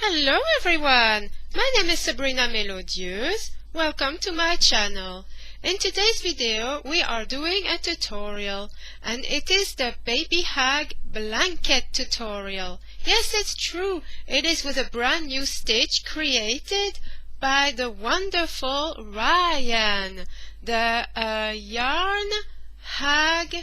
Hello everyone! My name is Sabrina Melodieuse. Welcome to my channel. In today's video we are doing a tutorial and it is the Baby Hag Blanket tutorial. Yes, it's true. It is with a brand new stitch created by the wonderful Ryan. The yarn Hag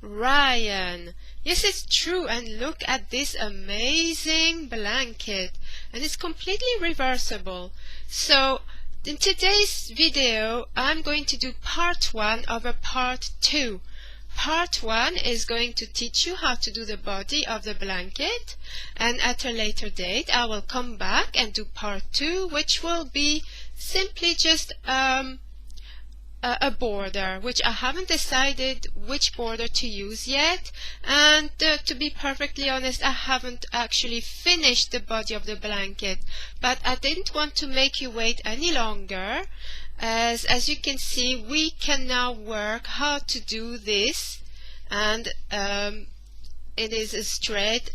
Ryan. Yes, it's true, and look at this amazing blanket, and it's completely reversible. So in today's video I'm going to do part 1 of a part 2. Part 1 is going to teach you how to do the body of the blanket, and at a later date I will come back and do part 2, which will be simply just a border, which I haven't decided which border to use yet, and to be perfectly honest, I haven't actually finished the body of the blanket, but I didn't want to make you wait any longer. As you can see, we can now work how to do this, and it is a straight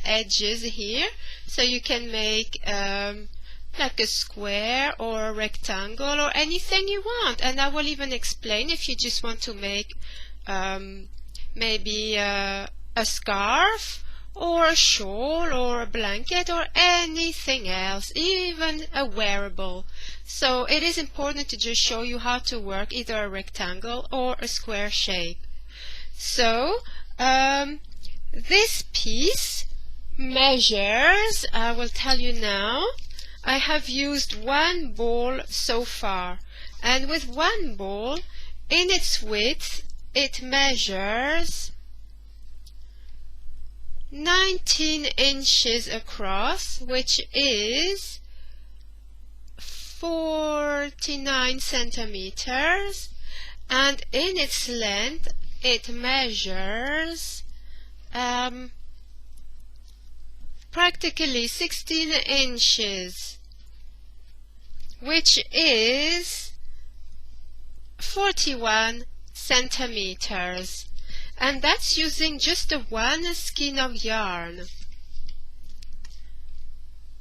edges here, so you can make like a square or a rectangle or anything you want, and I will even explain if you just want to make maybe a scarf or a shawl or a blanket or anything else, even a wearable. So it is important to just show you how to work either a rectangle or a square shape. So this piece measures, I will tell you now. I have used one ball so far, and with one ball, in its width, it measures 19 inches across, which is 49 centimeters, and in its length, it measures practically 16 inches, which is 41 centimeters, and that's using just the one skein of yarn,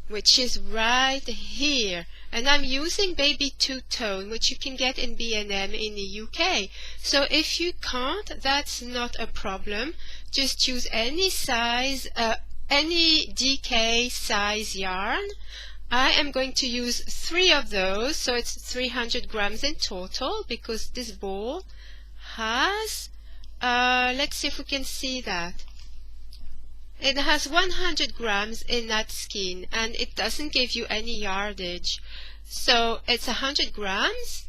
which is right here, and I'm using baby two-tone, which you can get in B&M in the UK. So if you can't, that's not a problem. Just use any size, any DK size yarn. I am going to use 3 of those, so it's 300 grams in total, because this ball has, let's see if we can see that. It has 100 grams in that skein, and it doesn't give you any yardage. So it's 100 grams,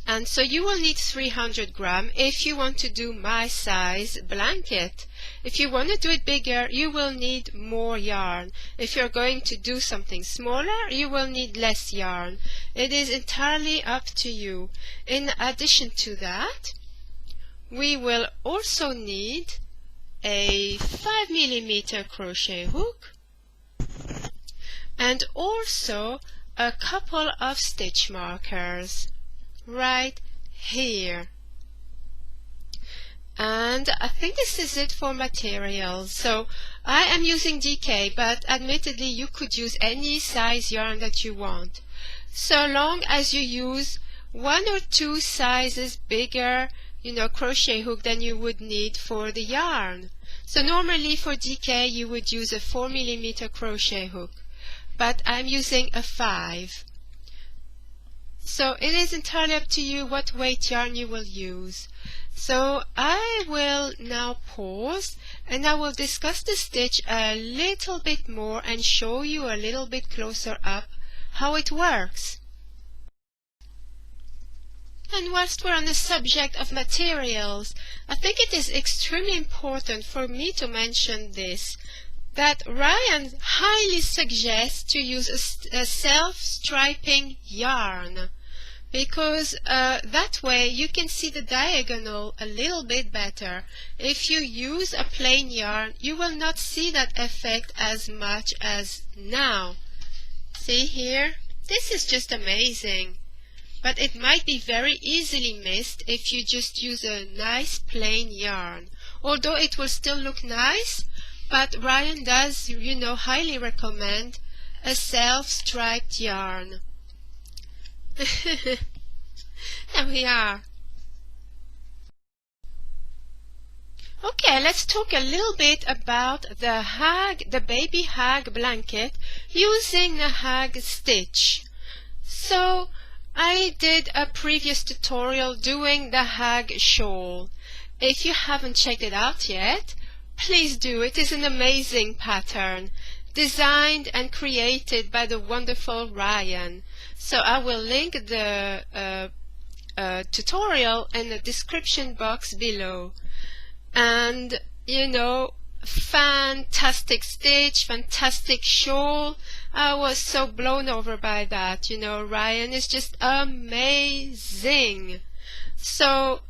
and so you will need 300 grams if you want to do my size blanket. If you want to do it bigger, you will need more yarn. If you're going to do something smaller, you will need less yarn. It is entirely up to you. In addition to that, we will also need a 5mm crochet hook and also a couple of stitch markers right here. And I think this is it for materials. So I am using DK, but admittedly you could use any size yarn that you want, so long as you use 1 or 2 sizes bigger, crochet hook than you would need for the yarn. So normally for DK you would use a 4mm crochet hook, but I'm using a 5. So it is entirely up to you what weight yarn you will use. So I will now pause, and I will discuss the stitch a little bit more and show you a little bit closer up how it works. And whilst we're on the subject of materials, I think it is extremely important for me to mention this, that Ryan highly suggests to use a self-striping yarn, because that way you can see the diagonal a little bit better. If you use a plain yarn, you will not see that effect as much as now. See here? This is just amazing. But it might be very easily missed if you just use a nice plain yarn. Although it will still look nice, but Ryan does, highly recommend a self-striped yarn. There we are. Okay, let's talk a little bit about the Baby Hag Blanket using the HAG Stitch. So, I did a previous tutorial doing the HAG Shawl. If you haven't checked it out yet, please do. It is an amazing pattern, designed and created by the wonderful Ryan. So I will link the tutorial in the description box below. And you know, fantastic stitch, fantastic shawl. I was so blown over by that. You know, Ryan is just amazing. So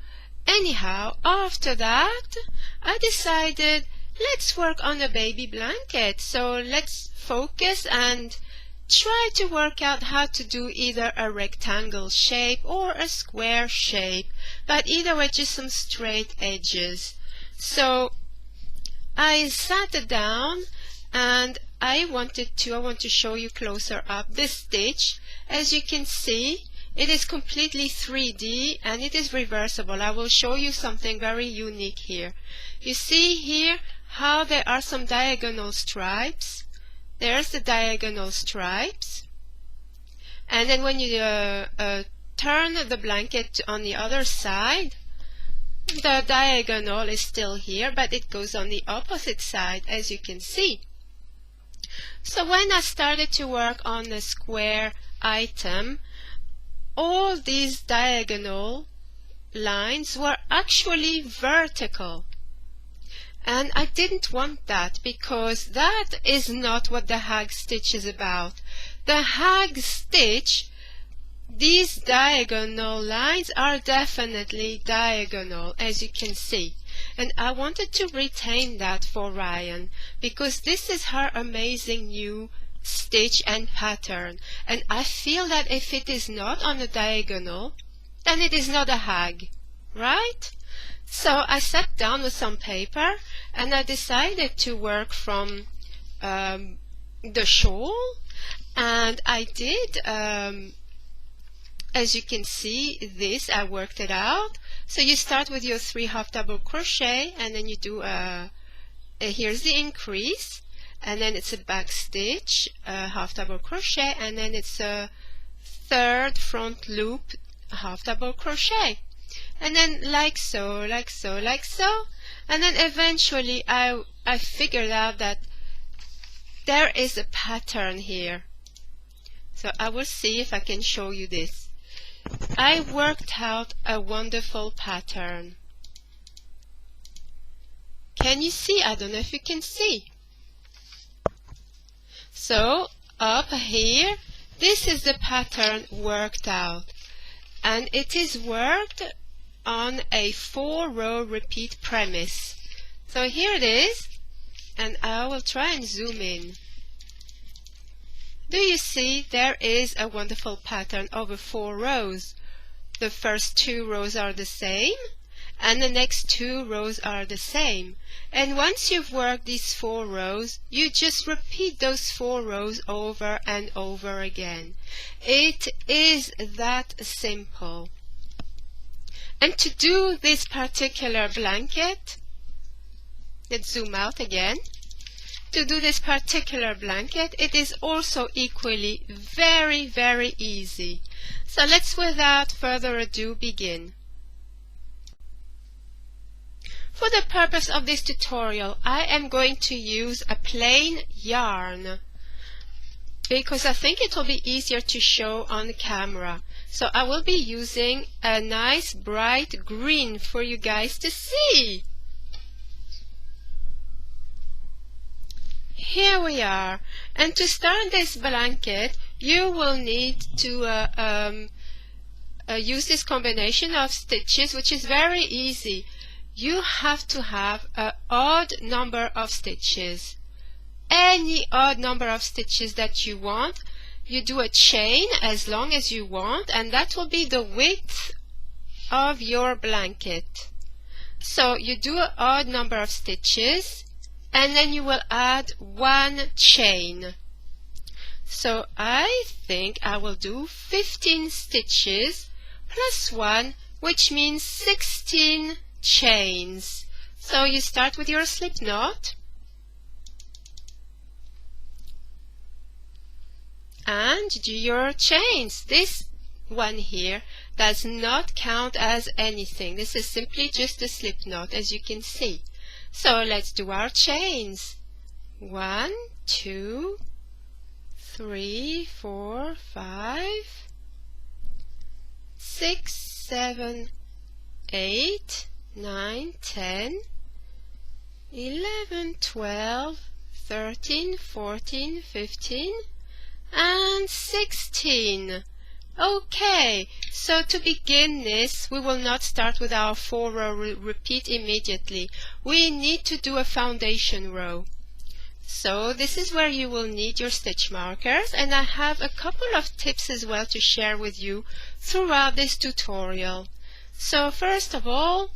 anyhow, after that I decided, let's work on a baby blanket. So let's focus and try to work out how to do either a rectangle shape or a square shape, but either way just some straight edges. So I sat down and I want to show you closer up this stitch. As you can see, it is completely 3D and it is reversible. I will show you something very unique here. You see here how there are some diagonal stripes. There's the diagonal stripes, and then when you turn the blanket on the other side, the diagonal is still here, but it goes on the opposite side, as you can see. So when I started to work on the square item, all these diagonal lines were actually vertical. And I didn't want that, because that is not what the HAG stitch is about. The HAG stitch, these diagonal lines are definitely diagonal, as you can see. And I wanted to retain that for Ryan, because this is her amazing new stitch and pattern. And I feel that if it is not on a diagonal, then it is not a HAG, right? So I sat down with some paper and I decided to work from the shawl, and I did, as you can see, this, I worked it out. So you start with your 3 half double crochet, and then you do here's the increase, and then it's a back stitch, half double crochet, and then it's a third front loop half double crochet. And then like so, like so, like so, and then eventually I figured out that there is a pattern here. So I will see if I can show you this. I worked out a wonderful pattern. Can you see? I don't know if you can see. So up here, this is the pattern worked out, and it is worked on a 4-row repeat premise. So here it is, and I will try and zoom in. Do you see there is a wonderful pattern over 4 rows? The first 2 rows are the same, and the next 2 rows are the same. And once you've worked these 4 rows, you just repeat those 4 rows over and over again. It is that simple. And to do this particular blanket, let's zoom out again. To do this particular blanket, it is also equally very, very easy. So let's, without further ado, begin. For the purpose of this tutorial, I am going to use a plain yarn, because I think it will be easier to show on camera. So I will be using a nice bright green for you guys to see. Here we are. And to start this blanket, you will need to use this combination of stitches, which is very easy. You have to have an odd number of stitches. Any odd number of stitches that you want. You do a chain as long as you want, and that will be the width of your blanket. So you do an odd number of stitches, and then you will add 1 chain. So I think I will do 15 stitches plus 1, which means 16 chains. So you start with your slip knot and do your chains. This one here does not count as anything. This is simply just a slip knot, as you can see. So let's do our chains. 1, 2, 3, 4, 5, 6, 7, 8, 9, 10, 11, 12, 13, 14, 15, and 16. Okay, so to begin this, we will not start with our 4-row repeat immediately. We need to do a foundation row. So this is where you will need your stitch markers, and I have a couple of tips as well to share with you throughout this tutorial. So first of all,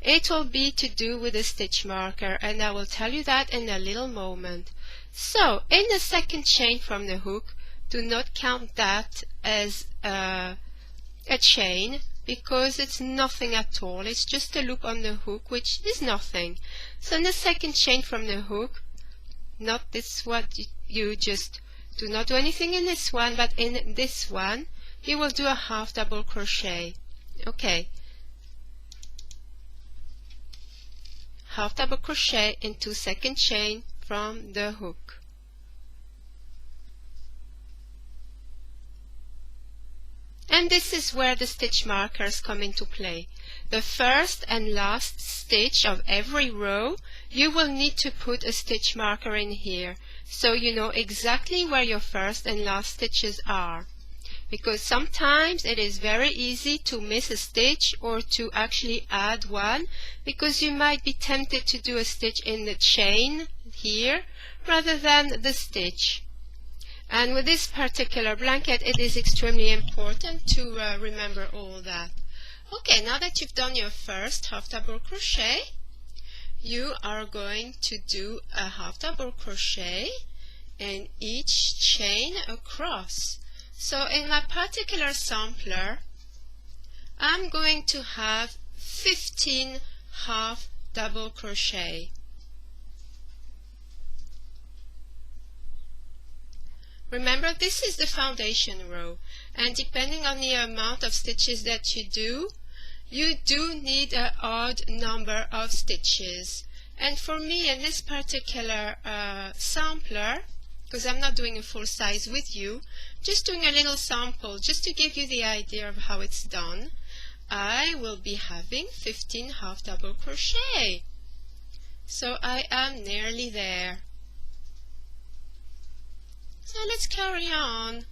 it will be to do with a stitch marker, and I will tell you that in a little moment. So in the second chain from the hook, do not count that as a chain, because it's nothing at all. It's just a loop on the hook, which is nothing. So in the second chain from the hook, not this one, you just do not do anything in this one, but in this one you will do a half double crochet. Okay, half double crochet into second chain from the hook. And this is where the stitch markers come into play. The first and last stitch of every row, you will need to put a stitch marker in here, so you know exactly where your first and last stitches are. Because sometimes it is very easy to miss a stitch or to actually add one, because you might be tempted to do a stitch in the chain here rather than the stitch. And with this particular blanket, it is extremely important to remember all that. Okay, now that you've done your first half double crochet, you are going to do a half double crochet in each chain across. So in my particular sampler, I'm going to have 15 half double crochet. Remember, this is the foundation row, and depending on the amount of stitches that you do need an odd number of stitches. And for me, in this particular sampler, because I'm not doing a full size with you, just doing a little sample just to give you the idea of how it's done, I will be having 15 half double crochet. So I am nearly there. So let's carry on.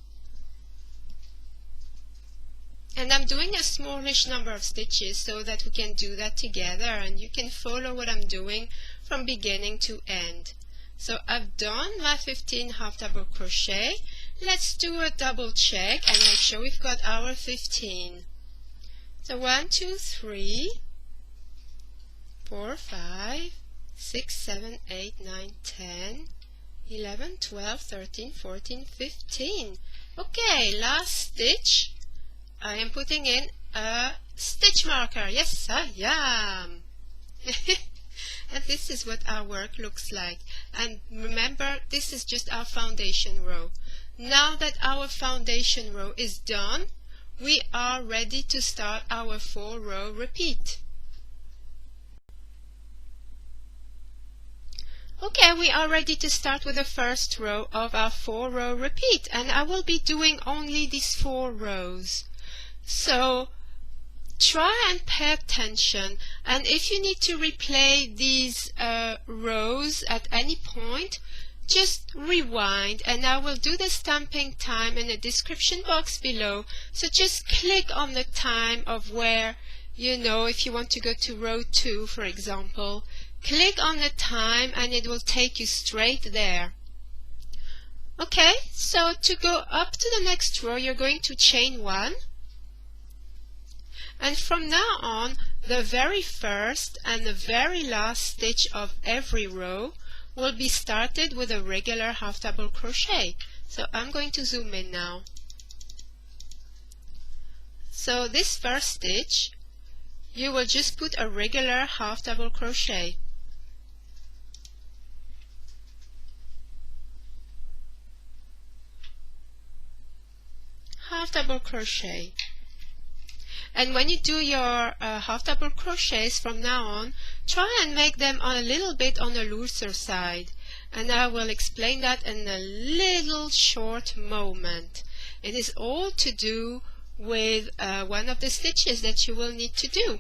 And I'm doing a smallish number of stitches so that we can do that together, and you can follow what I'm doing from beginning to end. So I've done my 15 half double crochet. Let's do a double check and make sure we've got our 15. So 1, 2, 3, 4, 5, 6, 7, 8, 9, 10, 11, 12, 13, 14, 15. Okay, last stitch. I am putting in a stitch marker. Yes, I am. And this is what our work looks like. And remember, this is just our foundation row. Now that our foundation row is done, we are ready to start our 4-row repeat. Okay, we are ready to start with the first row of our 4-row repeat, and I will be doing only these 4 rows. So try and pay attention, and if you need to replay these rows at any point, just rewind, and I will do the stamping time in the description box below. So just click on the time of where, you know, if you want to go to row 2, for example, click on the time and it will take you straight there. Okay, so to go up to the next row, you're going to chain 1. And from now on, the very first and the very last stitch of every row will be started with a regular half double crochet. So I'm going to zoom in now. So this first stitch, you will just put a regular half double crochet. Half double crochet. And when you do your half double crochets from now on, try and make them a little bit on the looser side. And I will explain that in a little short moment. It is all to do with one of the stitches that you will need to do.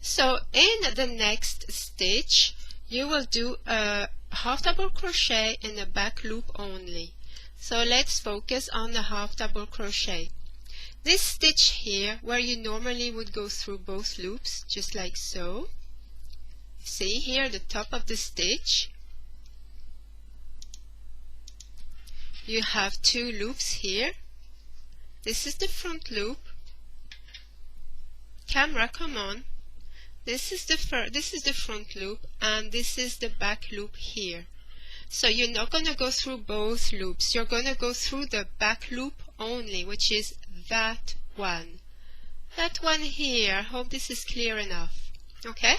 So in the next stitch, you will do a half double crochet in the back loop only. So let's focus on the half double crochet. This stitch here, where you normally would go through both loops, just like so. See here, the top of the stitch. You have two loops here. This is the front loop. Camera, come on. This is the front loop, and this is the back loop here. So you're not going to go through both loops. You're going to go through the back loop only, which is that one. That one here. I hope this is clear enough. Okay?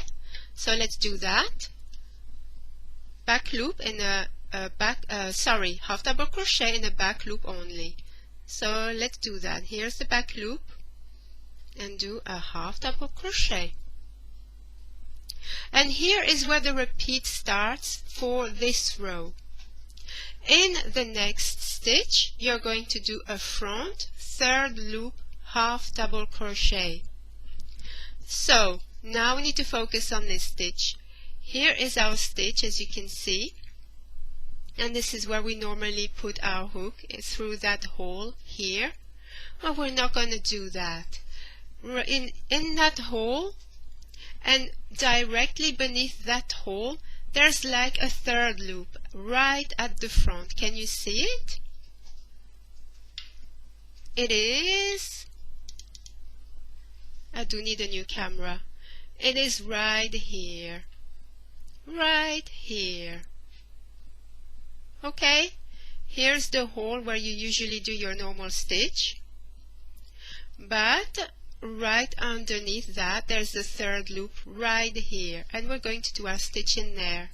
So let's do that. Back loop in a half double crochet in the back loop only. So let's do that. Here's the back loop and do a half double crochet. And here is where the repeat starts for this row. In the next stitch, you're going to do a front third loop half double crochet. So now we need to focus on this stitch. Here is our stitch, as you can see, and this is where we normally put our hook, through that hole here. Well, we're not going to do that. In that hole, and directly beneath that hole, there's like a third loop right at the front. Can you see it? It is, I do need a new camera. It is right here. Right here. Okay, here's the hole where you usually do your normal stitch. But right underneath that, there's the third loop right here, and we're going to do our stitch in there.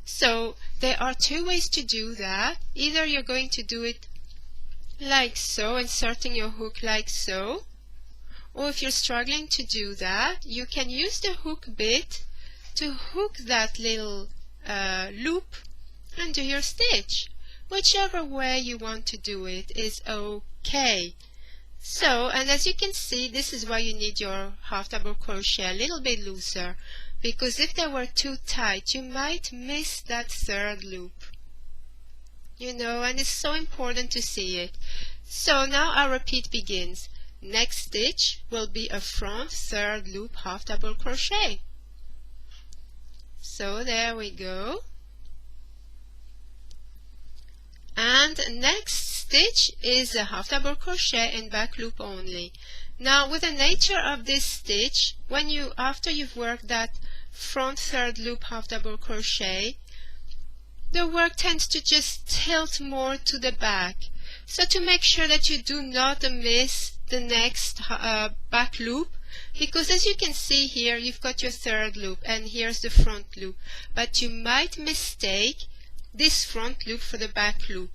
So there are two ways to do that. Either you're going to do it like so, inserting your hook like so, or if you're struggling to do that, you can use the hook bit to hook that little loop and do your stitch. Whichever way you want to do it is okay. So, and as you can see, this is why you need your half double crochet a little bit looser, because if they were too tight, you might miss that third loop. You know, and it's so important to see it. So now our repeat begins. Next stitch will be a front third loop half double crochet. So there we go. And next stitch is a half double crochet in back loop only. Now with the nature of this stitch, when after you've worked that front third loop half double crochet, the work tends to just tilt more to the back. So to make sure that you do not miss the next back loop, because as you can see here, you've got your third loop and here's the front loop, but you might mistake this front loop for the back loop.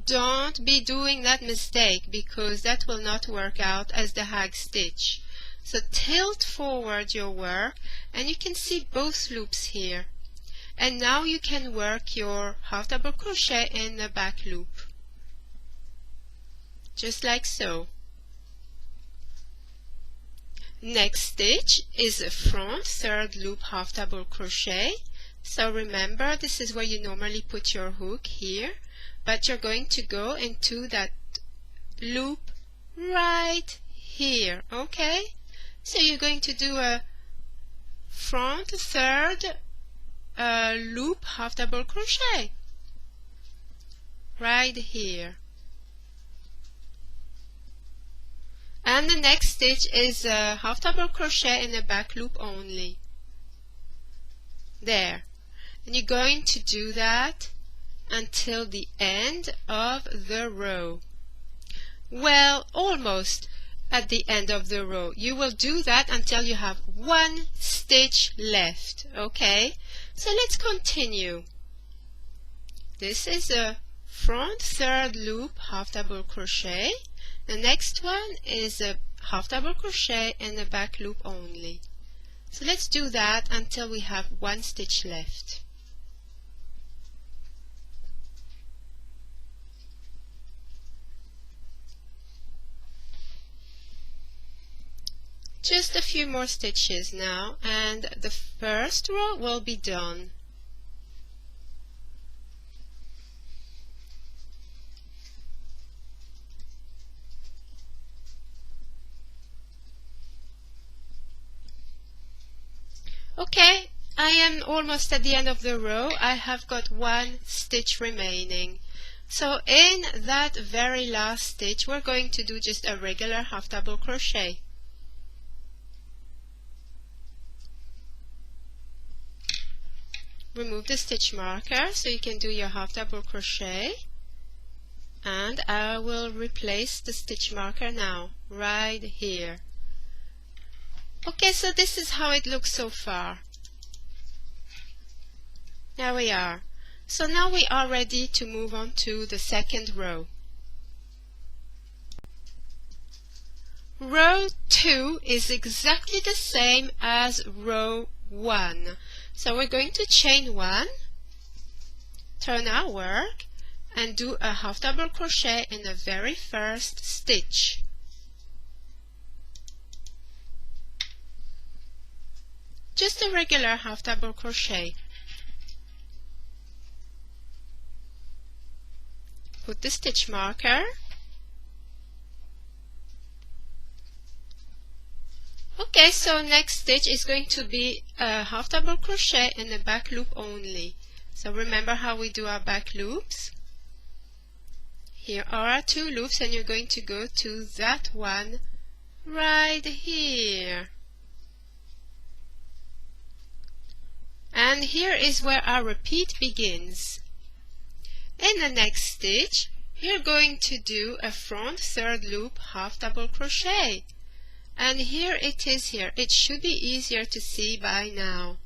Don't be doing that mistake, because that will not work out as the hag stitch. So tilt forward your work, and you can see both loops here. And now you can work your half double crochet in the back loop, just like so. Next stitch is a front third loop half double crochet. So remember, this is where you normally put your hook here, but you're going to go into that loop right here. Okay, so you're going to do a front third loop half double crochet right here, and the next stitch is a half double crochet in the back loop only. There, and you're going to do that until the end of the row. Well, almost at the end of the row. You will do that until you have one stitch left. Okay, so let's continue. This is a front third loop half double crochet. The next one is a half double crochet and a back loop only. So let's do that until we have one stitch left. Just a few more stitches now, and the first row will be done. Okay, I am almost at the end of the row. I have got one stitch remaining. So in that very last stitch, we're going to do just a regular half double crochet. Remove the stitch marker so you can do your half double crochet, and I will replace the stitch marker now right here. Okay, so this is how it looks so far. There we are. So now we are ready to move on to the second row. Row 2 is exactly the same as row 1. So we're going to chain 1, turn our work, and do a half double crochet in the very first stitch. Just a regular half double crochet. Put the stitch marker. Okay, so next stitch is going to be a half double crochet and a back loop only. So remember how we do our back loops. Here are our 2 loops, and you're going to go to that one right here. And here is where our repeat begins. In the next stitch, you're going to do a front third loop half double crochet. And here it is here. It should be easier to see by now.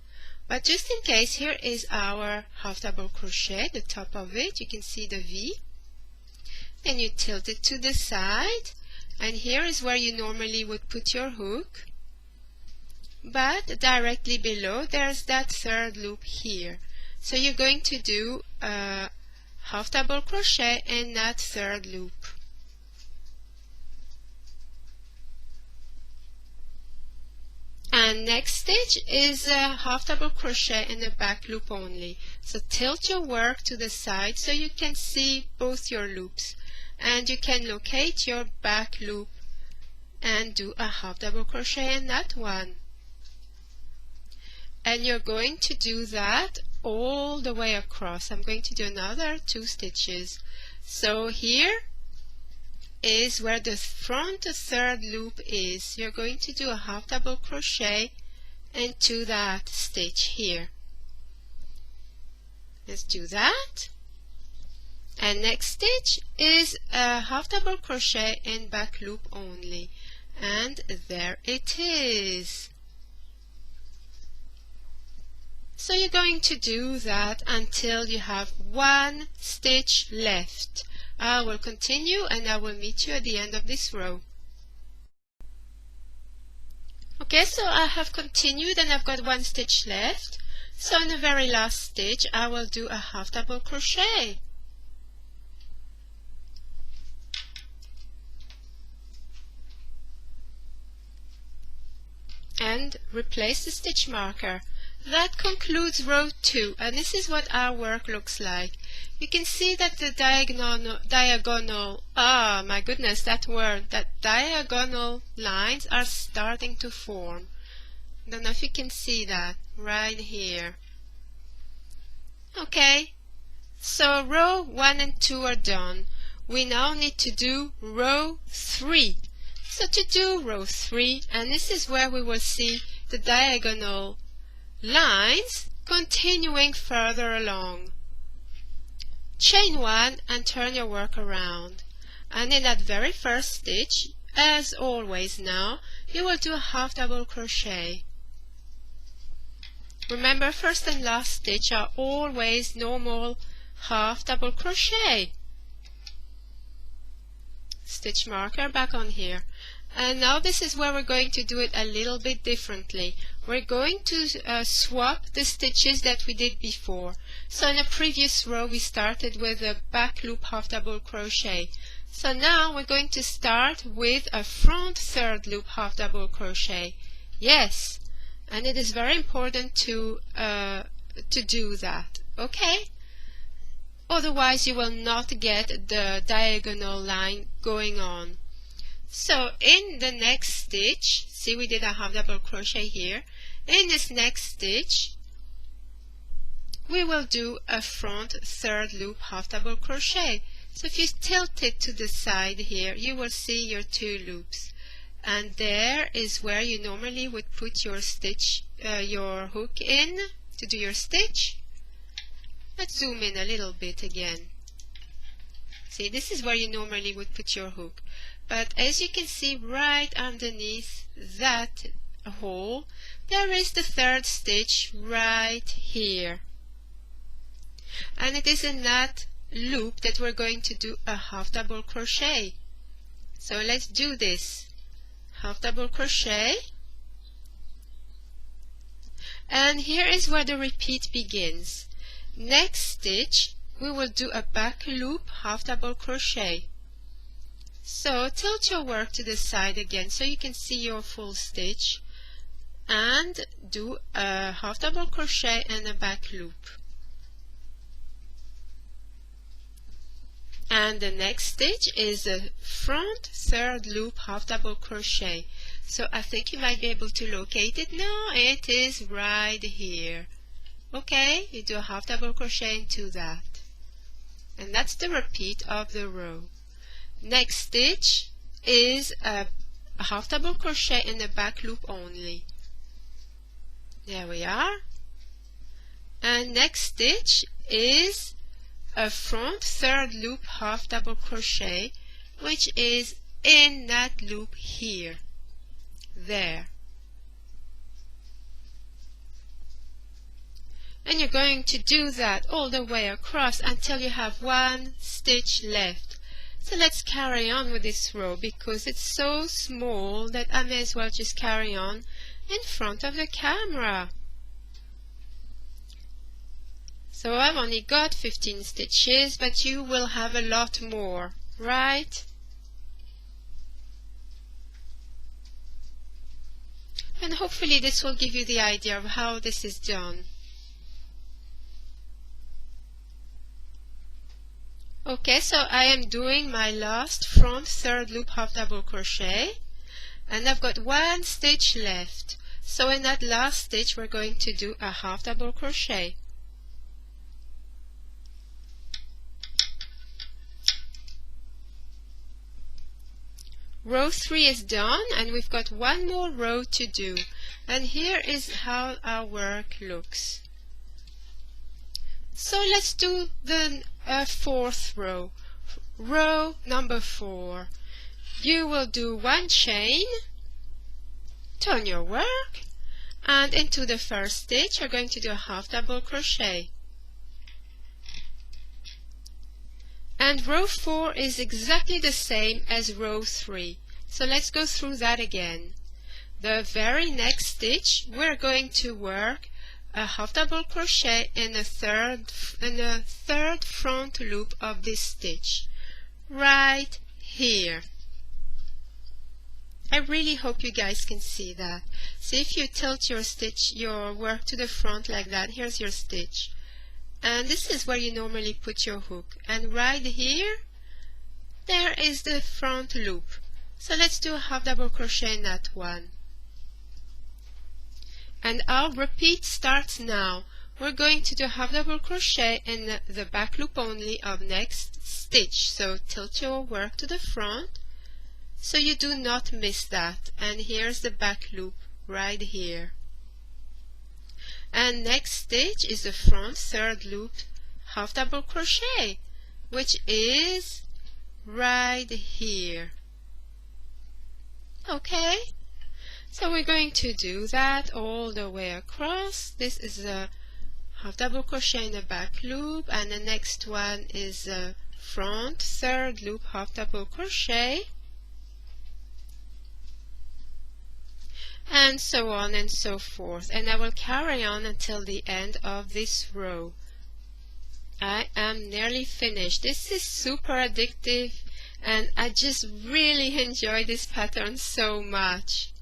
But just in case, here is our half double crochet, the top of it. You can see the V. Then you tilt it to the side. And here is where you normally would put your hook. But directly below, there's that third loop here. So you're going to do a half double crochet in that third loop. And next stitch is a half double crochet in the back loop only. So tilt your work to the side so you can see both your loops. And you can locate your back loop and do a half double crochet in that one. And you're going to do that all the way across. I'm going to do another 2 stitches. So here is where the front third loop is. You're going to do a half double crochet into that stitch here. Let's do that. And next stitch is a half double crochet in back loop only. And there it is. So you're going to do that until you have one stitch left. I will continue and I will meet you at the end of this row. Okay, so I have continued and I've got one stitch left. So in the very last stitch I will do a half double crochet. And replace the stitch marker. That concludes row 2, and this is what our work looks like. You can see that the diagonal lines are starting to form. I don't know if you can see that right here. Okay, so row 1 and 2 are done. We now need to do row 3. So to do row 3, and this is where we will see the diagonal lines continuing further along. chain 1 and turn your work around. And in that very first stitch, as always now, you will do a half double crochet. Remember, first and last stitch are always normal half double crochet. Stitch marker back on here. And now this is where we're going to do it a little bit differently. We're going to swap the stitches that we did before. So in the previous row we started with a back loop half double crochet. So now we're going to start with a front third loop half double crochet. Yes, and it is very important to do that, okay? Otherwise you will not get the diagonal line going on. So in the next stitch, see we did a half double crochet here. In this next stitch we will do a front third loop half double crochet. So if you tilt it to the side here, you will see your 2 loops, and there is where you normally would put your stitch, your hook in to do your stitch. Let's zoom in a little bit again. See, this is where you normally would put your hook. But as you can see, right underneath that hole, there is the 3rd stitch right here. And it is in that loop that we're going to do a half double crochet. So let's do this. Half double crochet. And here is where the repeat begins. Next stitch, we will do a back loop half double crochet. So tilt your work to the side again so you can see your full stitch, and do a half double crochet and a back loop. And the next stitch is a front third loop half double crochet. So I think you might be able to locate it now. It is right here. Okay, you do a half double crochet into that. And that's the repeat of the row. Next stitch is a half double crochet in the back loop only. There we are. And next stitch is a front third loop half double crochet, which is in that loop here. There. And you're going to do that all the way across until you have 1 stitch left. So let's carry on with this row because it's so small that I may as well just carry on in front of the camera. So I've only got 15 stitches, but you will have a lot more, right? And hopefully this will give you the idea of how this is done. Okay, so I am doing my last front third loop half double crochet, and I've got 1 stitch left. So in that last stitch we're going to do a half double crochet. Row 3 is done, and we've got 1 more row to do. And here is how our work looks. So let's do the 4th row. Row number 4. You will do 1 chain, turn your work, and into the first stitch you're going to do a half double crochet. And row 4 is exactly the same as row 3. So let's go through that again. The very next stitch we're going to work a half double crochet in the third front loop of this stitch, right here. I really hope you guys can see that. See, if you tilt your work to the front like that, here's your stitch. And this is where you normally put your hook. And right here, there is the front loop. So let's do a half double crochet in that one. And our repeat starts now. We're going to do a half double crochet in the back loop only of next stitch. So tilt your work to the front so you do not miss that. And here's the back loop right here. And next stitch is the front third loop half double crochet. which is right here. Okay, so we're going to do that all the way across. This is a half double crochet in the back loop, and the next one is a front third loop half double crochet, and so on and so forth, and I will carry on until the end of this row. I am nearly finished. This is super addictive and I just really enjoy this pattern so much.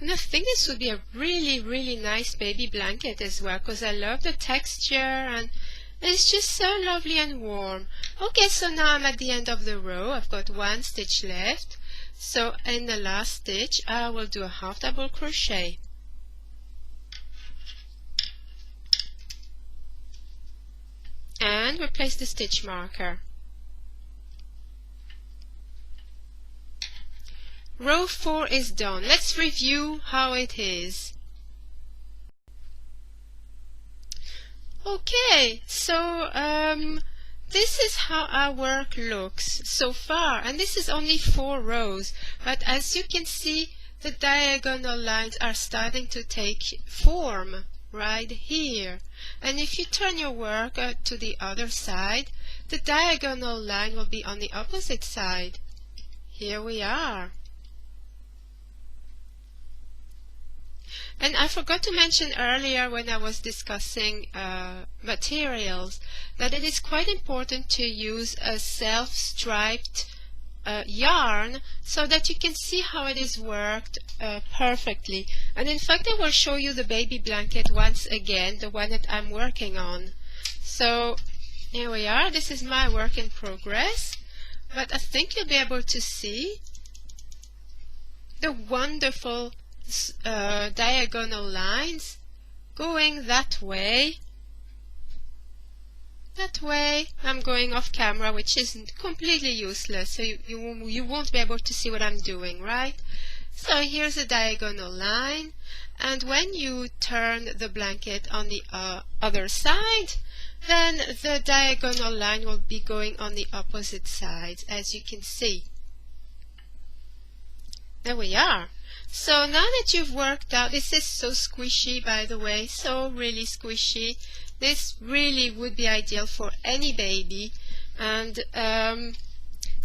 And I think this would be a really nice baby blanket as well, because I love the texture and it's just so lovely and warm. Okay, so now I'm at the end of the row. I've got one stitch left. So in the last stitch I will do a half double crochet. And replace the stitch marker. Row 4 is done. Let's review how it is. Okay, so this is how our work looks so far, and this is only 4 rows, but as you can see, the diagonal lines are starting to take form right here. And if you turn your work to the other side, the diagonal line will be on the opposite side. Here we are. And I forgot to mention earlier when I was discussing materials that it is quite important to use a self-striped yarn so that you can see how it is worked perfectly. And in fact I will show you the baby blanket once again, the one that I'm working on. So here we are. This is my work in progress, but I think you'll be able to see the wonderful diagonal lines going that way. That way. I'm going off camera, which is completely useless, so you won't be able to see what I'm doing, right? So here's a diagonal line, and when you turn the blanket on the other side, then the diagonal line will be going on the opposite side, as you can see. There we are. So now that you've worked out, this is so squishy, by the way, so really squishy. This really would be ideal for any baby, and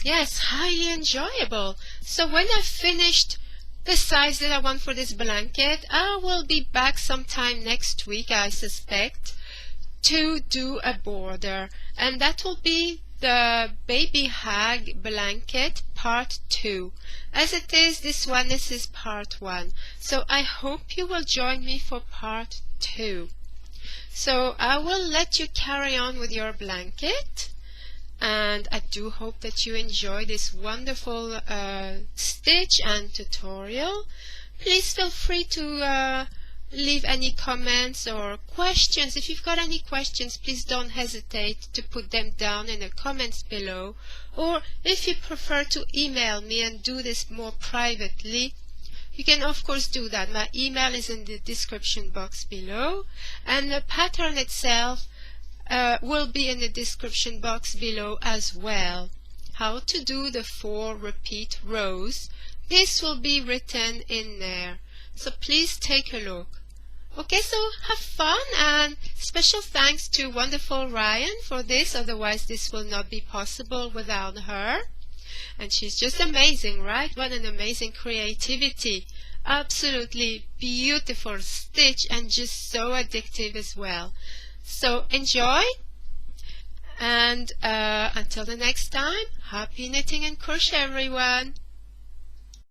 yes, highly enjoyable. So when I've finished the size that I want for this blanket, I will be back sometime next week, I suspect, to do a border, and that will be the Baby Hag Blanket Part 2. As it is, this is Part 1. So I hope you will join me for Part 2. So I will let you carry on with your blanket, and I do hope that you enjoy this wonderful stitch and tutorial. Please feel free to leave any comments or questions. If you've got any questions, please don't hesitate to put them down in the comments below, or if you prefer to email me and do this more privately, you can of course do that. My email is in the description box below, and the pattern itself will be in the description box below as well. How to do the 4 repeat rows, this will be written in there, so please take a look. Okay, so have fun, and special thanks to wonderful Ryan for this, otherwise this will not be possible without her. And she's just amazing, right? What an amazing creativity. Absolutely beautiful stitch, and just so addictive as well. So enjoy, and until the next time, happy knitting and crochet everyone.